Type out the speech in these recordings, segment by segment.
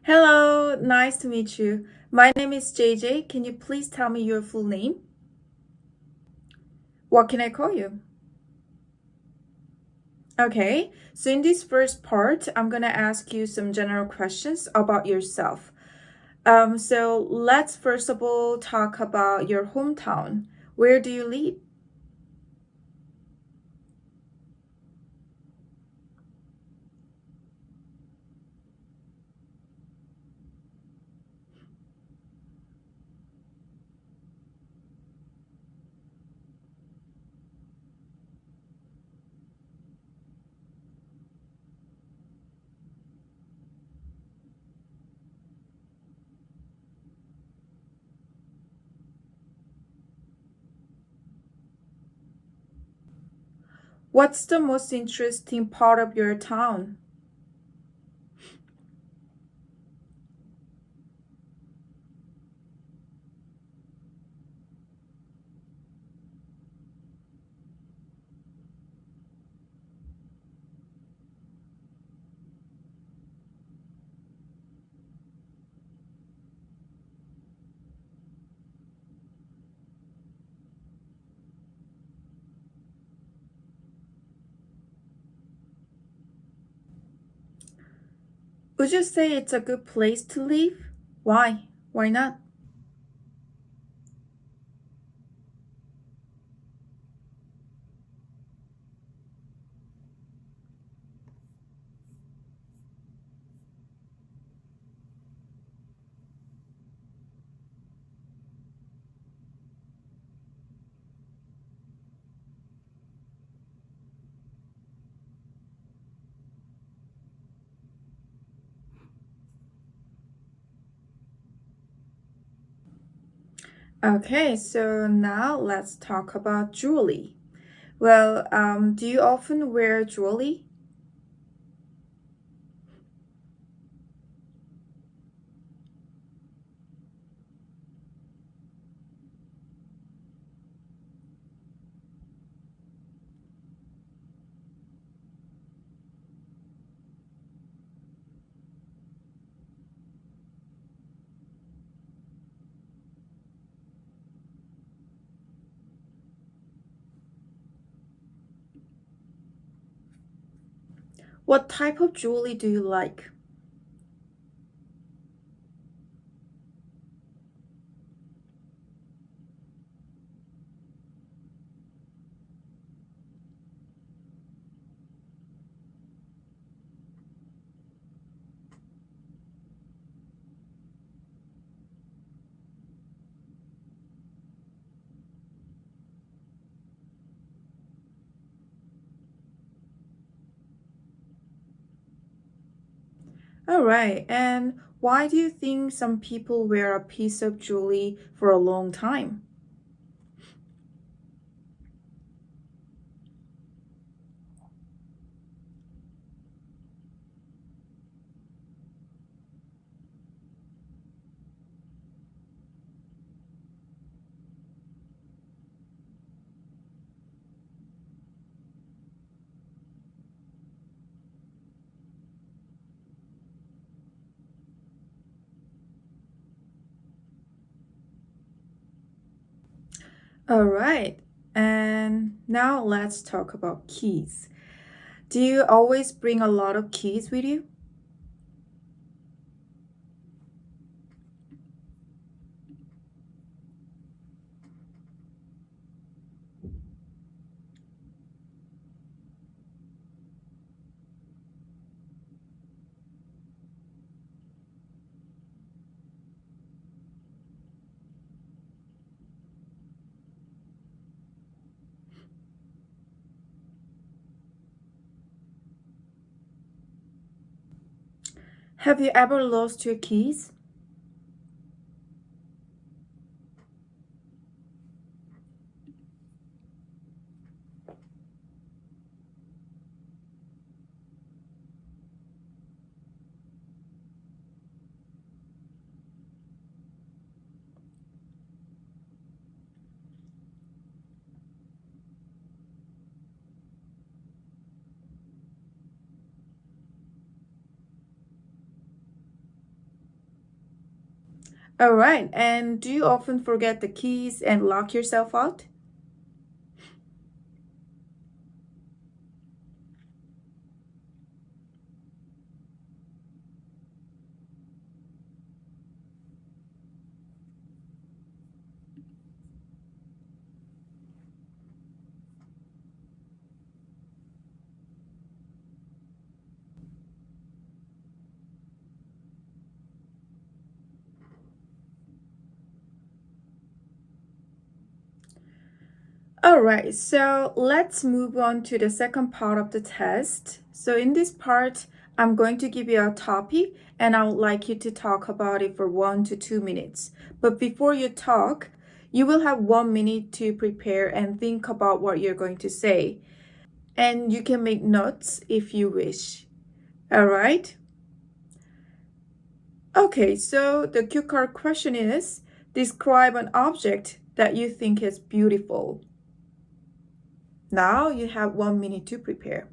Hello, nice to meet you. My name is JJ. Can you please tell me your full name? What can I call you? Okay, so in this first part, I'm gonna ask you some general questions about yourself. So let's first of all talk about your hometown. Where do you live? What's the most interesting part of your town? Would you say it's a good place to live? Why? Why not? Okay, so now let's talk about jewelry. Well, do you often wear jewelry? What type of jewelry do you like? All right, and why do you think some people wear a piece of jewelry for a long time? All right, and now let's talk about keys. Do you always bring a lot of keys with you? Have you ever lost your keys? All right, and do you often forget the keys and lock yourself out? All right, so let's move on to the second part of the test. So in this part, I'm going to give you a topic and I would like you to talk about it for 1 to 2 minutes. But before you talk, you will have 1 minute to prepare and think about what you're going to say. And you can make notes if you wish. All right? Okay, so the cue card question is, describe an object that you think is beautiful. Now you have 1 minute to prepare.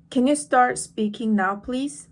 Can you start speaking now, please?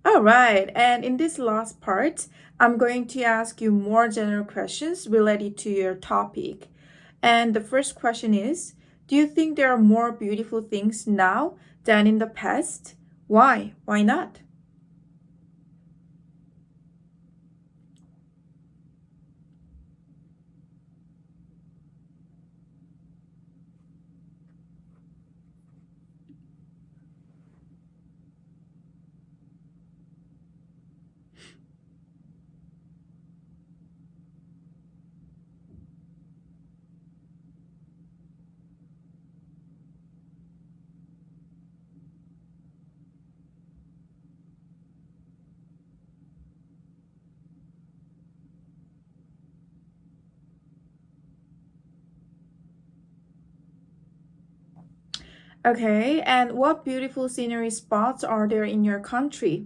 All right, and in this last part, I'm going to ask you more general questions related to your topic. And the first question is, do you think there are more beautiful things now than in the past? Why? Why not? Okay, and what beautiful scenery spots are there in your country?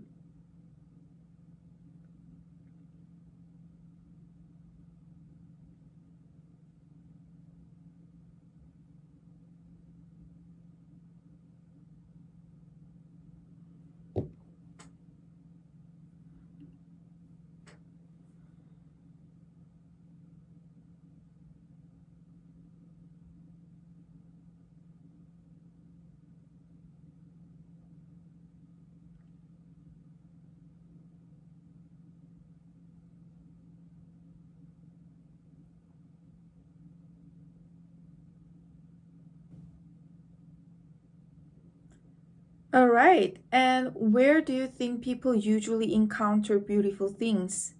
All right, and where do you think people usually encounter beautiful things?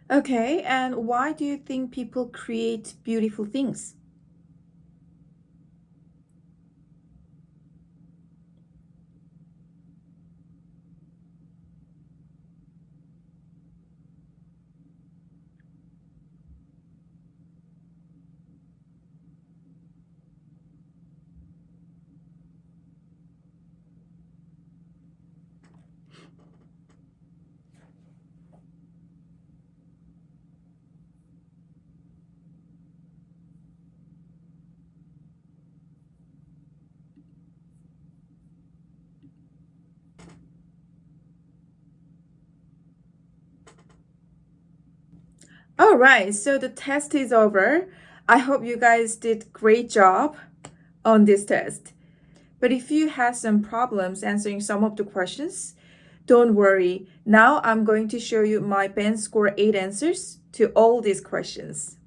Okay, and why do you think people create beautiful things? All right, so the test is over. I hope you guys did great job on this test. But if you had some problems answering some of the questions, don't worry. Now I'm going to show you my band score 8 answers to all these questions.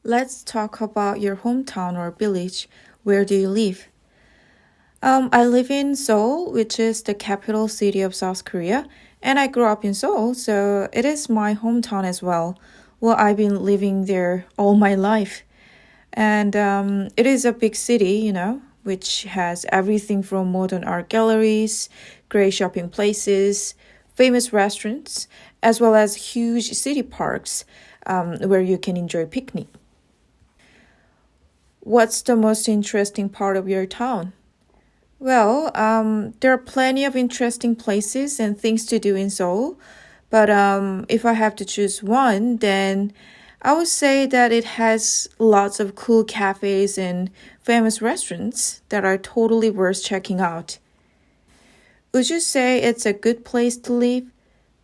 Let's talk about your hometown or village. Where do you live? I live in Seoul, which is the capital city of South Korea, and I grew up in Seoul, so it is my hometown as well. Well, I've been living there all my life. And it is a big city, which has everything from modern art galleries, great shopping places, famous restaurants, as well as huge city parks where you can enjoy picnic. What's the most interesting part of your town? Well, there are plenty of interesting places and things to do in Seoul, but if I have to choose one, then I would say that it has lots of cool cafes and famous restaurants that are totally worth checking out. Would you say it's a good place to live?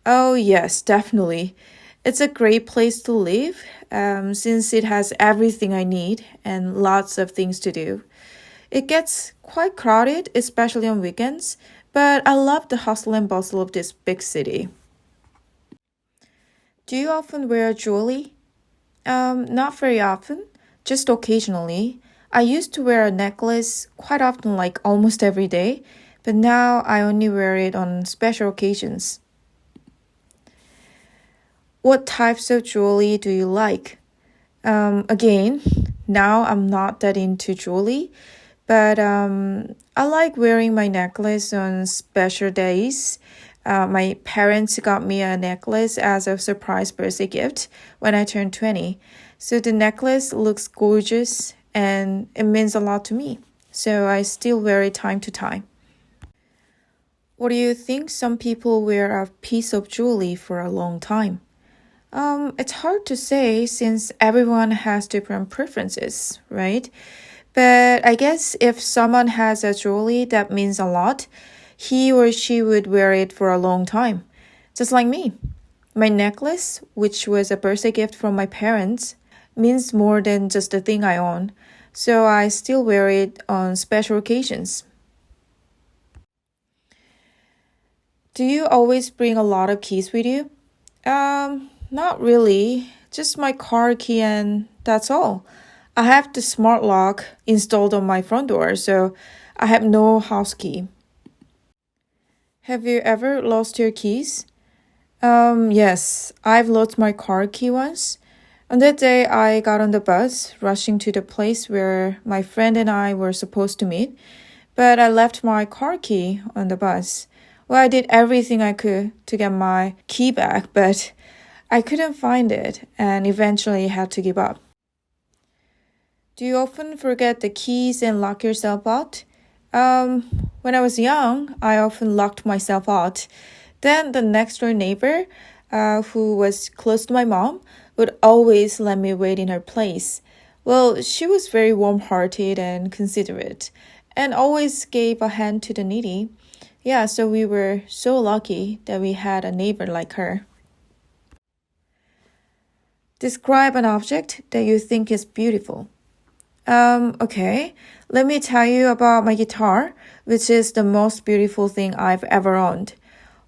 Oh, yes, definitely. It's a great place to live since it has everything I need and lots of things to do. It gets quite crowded, especially on weekends, but I love the hustle and bustle of this big city. Do you often wear jewelry? Not very often, just occasionally. I used to wear a necklace quite often, like almost every day, but now I only wear it on special occasions. What types of jewelry do you like? Again, now I'm not that into jewelry, but I like wearing my necklace on special days. My parents got me a necklace as a surprise birthday gift when I turned 20. So the necklace looks gorgeous and it means a lot to me. So I still wear it time to time. What do you think some people wear a piece of jewelry for a long time? It's hard to say since everyone has different preferences, right? But I guess if someone has a jewelry that means a lot, he or she would wear it for a long time. Just like me. My necklace, which was a birthday gift from my parents, means more than just the thing I own. So I still wear it on special occasions. Do you always bring a lot of keys with you? Not really. Just my car key and that's all. I have the smart lock installed on my front door, so I have no house key. Have you ever lost your keys? Yes, I've lost my car key once. On that day, I got on the bus, rushing to the place where my friend and I were supposed to meet, but I left my car key on the bus. Well, I did everything I could to get my key back, but I couldn't find it and eventually had to give up. Do you often forget the keys and lock yourself out? When I was young, I often locked myself out. Then the next door neighbor, who was close to my mom, would always let me wait in her place. Well, she was very warm-hearted and considerate, and always gave a hand to the needy. Yeah, so we were so lucky that we had a neighbor like her. Describe an object that you think is beautiful. Okay, let me tell you about my guitar, which is the most beautiful thing I've ever owned.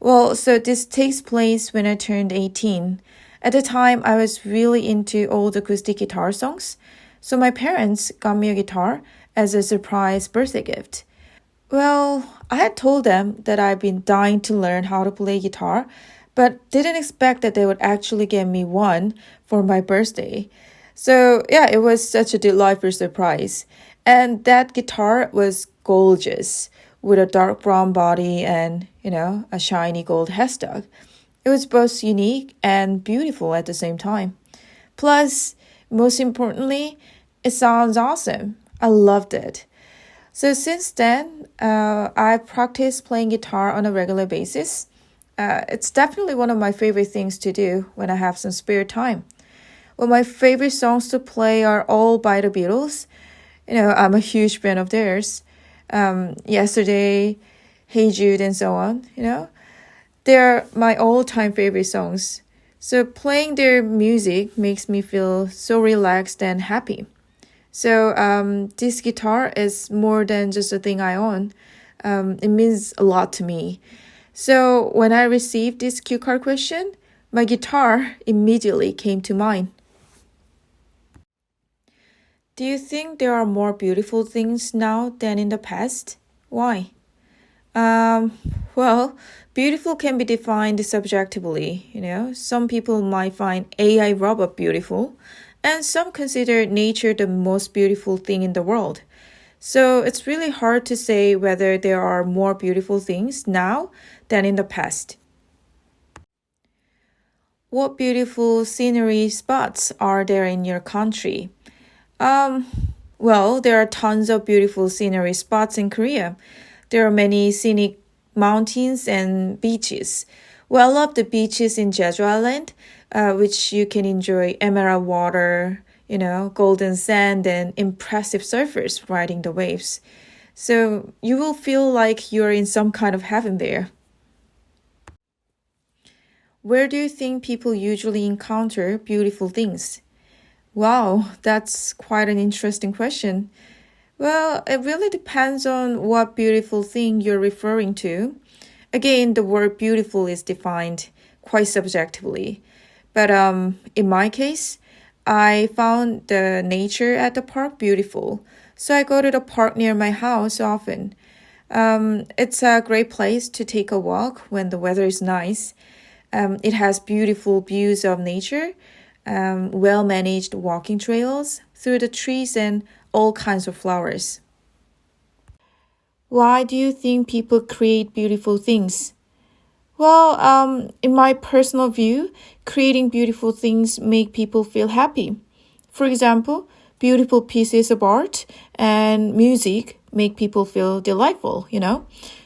Well, so this takes place when I turned 18. At the time, I was really into old acoustic guitar songs, so my parents got me a guitar as a surprise birthday gift. Well, I had told them that I'd been dying to learn how to play guitar, but didn't expect that they would actually get me one for my birthday. So yeah, it was such a delightful surprise. And that guitar was gorgeous, with a dark brown body and, a shiny gold headstock. It was both unique and beautiful at the same time. Plus, most importantly, it sounds awesome. I loved it. So since then, I've practiced playing guitar on a regular basis. It's definitely one of my favorite things to do when I have some spare time. Well, my favorite songs to play are all by the Beatles. I'm a huge fan of theirs. Yesterday, Hey Jude, and so on, They're my all-time favorite songs. So playing their music makes me feel so relaxed and happy. So this guitar is more than just a thing I own. It means a lot to me. So when I received this cue card question, my guitar immediately came to mind. Do you think there are more beautiful things now than in the past? Why? Well, beautiful can be defined subjectively, Some people might find AI robot beautiful, and some consider nature the most beautiful thing in the world. So it's really hard to say whether there are more beautiful things now than in the past. What beautiful scenery spots are there in your country? Well, there are tons of beautiful scenery spots in Korea. There are many scenic mountains and beaches. Well, I love the beaches in Jeju Island, which you can enjoy emerald water, golden sand and impressive surfers riding the waves. So you will feel like you're in some kind of heaven there. Where do you think people usually encounter beautiful things? Wow, that's quite an interesting question. Well, it really depends on what beautiful thing you're referring to. Again, the word beautiful is defined quite subjectively. But in my case, I found the nature at the park beautiful. So I go to the park near my house often. It's a great place to take a walk when the weather is nice. It has beautiful views of nature, well-managed walking trails through the trees and all kinds of flowers. Why do you think people create beautiful things? Well, in my personal view, creating beautiful things make people feel happy. For example, beautiful pieces of art and music make people feel delightful,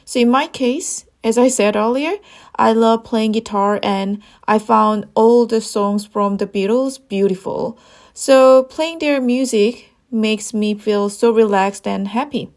So in my case, as I said earlier, I love playing guitar and I found all the songs from the Beatles beautiful. So playing their music makes me feel so relaxed and happy.